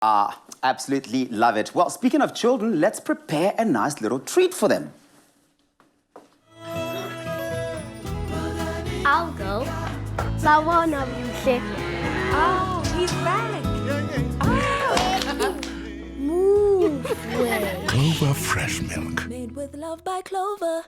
Ah, absolutely love it. Well, speaking of children, let's prepare a nice little treat for them. I'll go. But one of you say, Oh, he's back. move way. Clover fresh milk. Made with love by Clover.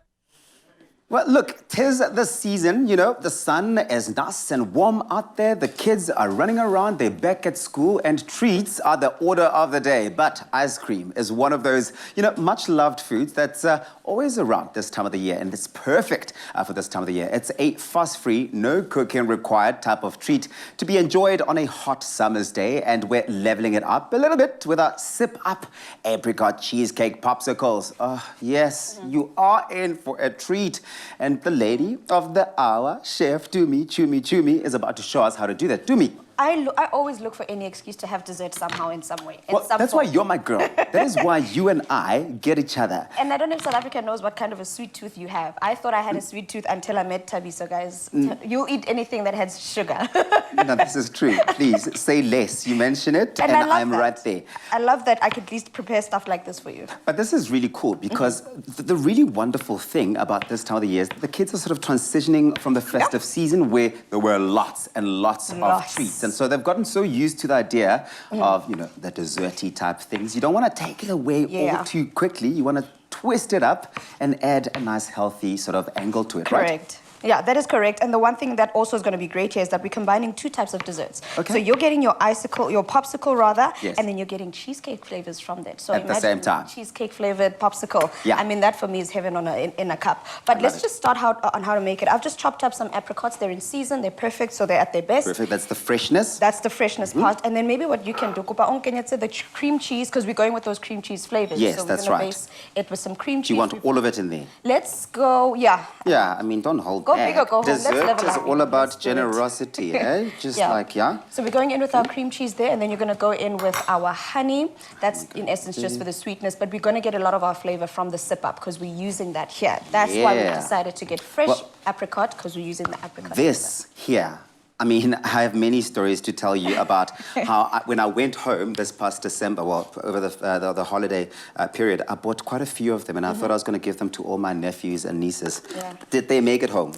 Well, look, 'tis the season, the sun is nice and warm out there. The kids are running around, they're back at school, and treats are the order of the day. But ice cream is one of those, much loved foods that's always around this time of the year, and it's perfect for this time of the year. It's a fuss-free, no cooking required type of treat to be enjoyed on a hot summer's day, and we're leveling it up a little bit with our sip-up Apricot Cheesecake Popsicles. Oh, yes, you are in for a treat. And the lady of the hour, Chef Chumi, is about to show us how to do that. Dumi. I always look for any excuse to have dessert somehow in some way. Well, that's why you're my girl. That is why you and I get each other. And I don't know if South Africa knows what kind of a sweet tooth you have. I thought I had a sweet tooth until I met Tabi. So guys, you'll eat anything that has sugar. No, this is true. Please, say less. You mention it, and I'm that. right there. I love that I could at least prepare stuff like this for you. But this is really cool because the really wonderful thing about this time of the year is the kids are sort of transitioning from the festive season where there were lots and lots of treats. And so they've gotten so used to the idea of, the desserty type things. You don't want to take it away all too quickly. You want to twist it up and add a nice, healthy sort of angle to it, right? Correct. Yeah, that is correct. And the one thing that also is going to be great here is that we're combining two types of desserts. Okay. So you're getting your popsicle rather, yes, and then you're getting cheesecake flavors from that. So at the same time. Cheesecake flavored popsicle. Yeah. I mean, that for me is heaven in a cup. But let's just start out on how to make it. I've just chopped up some apricots. They're in season. They're perfect, so they're at their best. Perfect. That's the freshness. That's the freshness part. And then maybe what you can do, the cream cheese, because we're going with those cream cheese flavors. Yes, so that's we're right. Gonna base it with some cream cheese. Do you want all of it in there? Let's go, yeah. Yeah, I mean, don't hold Go back. big or go home. Let's Dessert level is up. all about Let's do it. generosity, eh? Just So we're going in with our cream cheese there, and then you're going to go in with our honey. That's in essence just for the sweetness, but we're going to get a lot of our flavor from the sip-up because we're using that here. That's why we decided to get fresh apricot because we're using the apricot. This here, I mean, I have many stories to tell you about how when I went home this past December, over the holiday period, I bought quite a few of them, and I thought I was going to give them to all my nephews and nieces. Yeah. Did they make it home?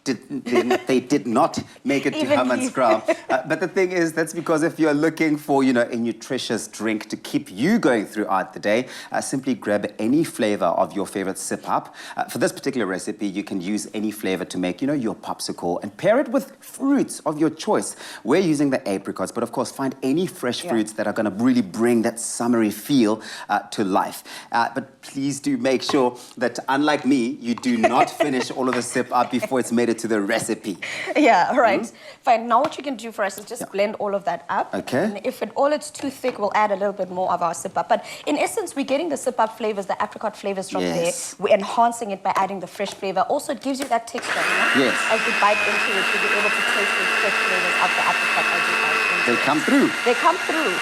They did not make it to Hammanskraal. But the thing is, that's because if you're looking for, a nutritious drink to keep you going throughout the day, simply grab any flavor of your favorite sip-up. For this particular recipe, you can use any flavor to make, your popsicle and pair it with fruits of your choice. We're using the apricots, but of course, find any fresh fruits that are going to really bring that summery feel to life. But please do make sure that, unlike me, you do not finish all of the sip-up before it's made it to the recipe. Yeah, all right. Fine. Now what you can do for us is just blend all of that up. Okay. And if it's too thick, we'll add a little bit more of our sip-up. But in essence, we're getting the sip-up flavors, the apricot flavors from there. We're enhancing it by adding the fresh flavor. Also, it gives you that texture, Yes. As you bite into it, you'll be able to taste the fresh flavors of the apricot as you bite into it. They come through. They come through.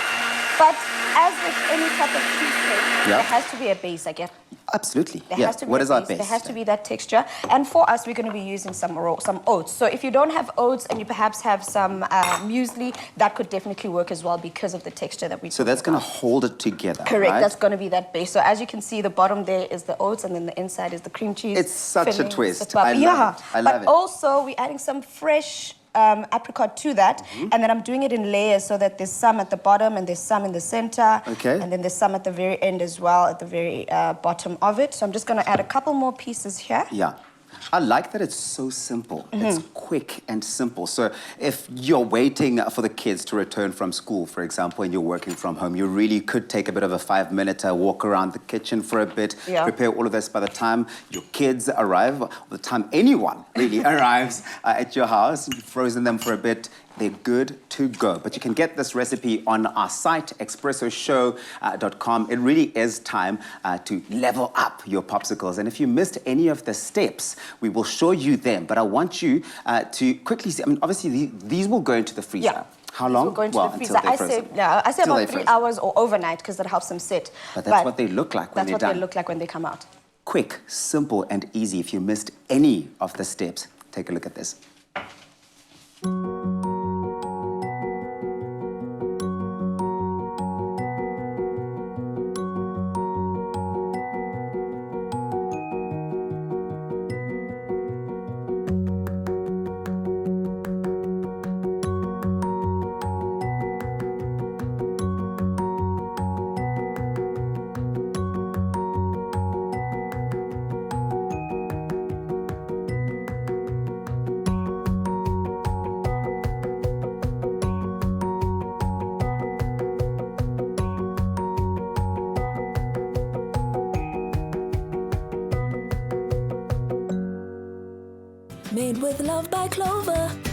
But as with any type of cheesecake, there has to be a base, I guess. Absolutely. There has to be What a is our base. base? There has to be that texture. And for us, we're going to be using some oats. So if you don't have oats and you perhaps have some muesli, that could definitely work as well because of the texture that we So that's going to hold it together, Correct. right? That's going to be that base. So as you can see, the bottom there is the oats, and then the inside is the cream cheese. It's such a twist. I love it. I love it. But also, we're adding some fresh apricot to that, and then I'm doing it in layers so that there's some at the bottom and there's some in the center, and then there's some at the very end as well, at the very bottom of it. So I'm just going to add a couple more pieces here. Yeah. I like that it's so simple. It's quick and simple. So if you're waiting for the kids to return from school, for example, and you're working from home, you really could take a bit of a 5-minute walk around the kitchen for a bit, prepare all of this. By the time your kids arrive, by the time anyone really arrives at your house, you've frozen them for a bit, they're good to go. But you can get this recipe on our site, expressoshow.com. It really is time to level up your popsicles. And if you missed any of the steps, we will show you them. But I want you to quickly see, I mean, obviously, these will go into the freezer. Yeah. How long? We'll go into the freezer. Until they're frozen. I say about 3 hours or overnight because that helps them sit. But that's what they look like when they're done. That's what they look like when they come out. Quick, simple, and easy. If you missed any of the steps, take a look at this. Made with love by Clover.